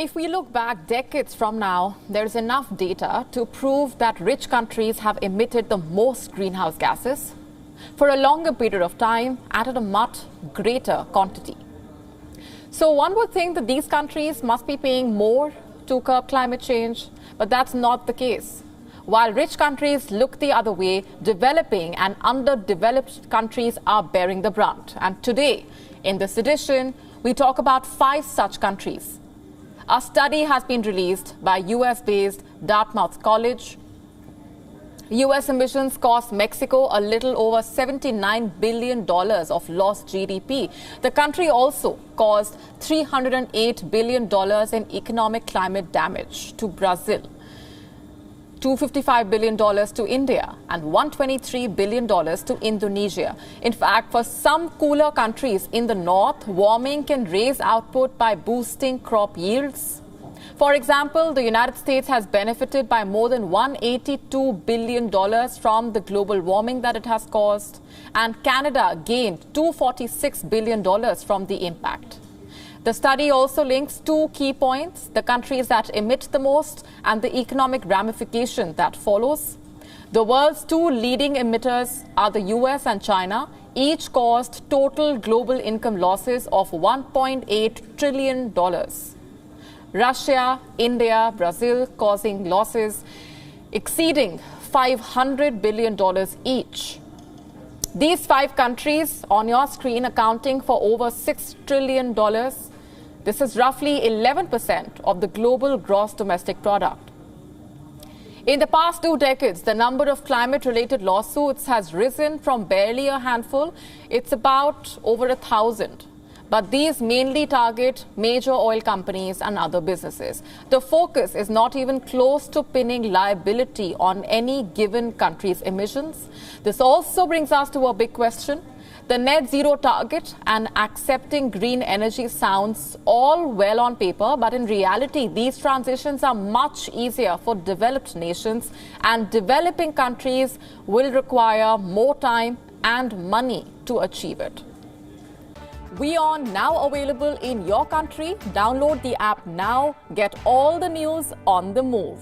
If we look back decades from now, there's enough data to prove that rich countries have emitted the most greenhouse gases for a longer period of time and at a much greater quantity. So one would think that these countries must be paying more to curb climate change, but that's not the case. While rich countries look the other way, developing and underdeveloped countries are bearing the brunt. And today, in this edition, we talk about 5 such countries. A study has been released by US-based Dartmouth College. US emissions cost Mexico a little over $79 billion of lost GDP. The country also caused $308 billion in economic climate damage to Brazil, $255 billion to India, and $123 billion to Indonesia. In fact, for some cooler countries in the north, warming can raise output by boosting crop yields. For example, the United States has benefited by more than $182 billion from the global warming that it has caused, and Canada gained $246 billion from the impact. The study also links 2 key points: the countries that emit the most and the economic ramification that follows. The world's 2 leading emitters are the US and China. Each caused total global income losses of $1.8 trillion. Russia, India, Brazil causing losses exceeding $500 billion each. These 5 countries on your screen accounting for over $6 trillion. This is roughly 11% of the global gross domestic product. In the past 2 decades, the number of climate-related lawsuits has risen from barely a handful. It's about over 1,000. But these mainly target major oil companies and other businesses. The focus is not even close to pinning liability on any given country's emissions. This also brings us to a big question. The net zero target and accepting green energy sounds all well on paper, but in reality, these transitions are much easier for developed nations, and developing countries will require more time and money to achieve it. WION now available in your country. Download the app now. Get all the news on the move.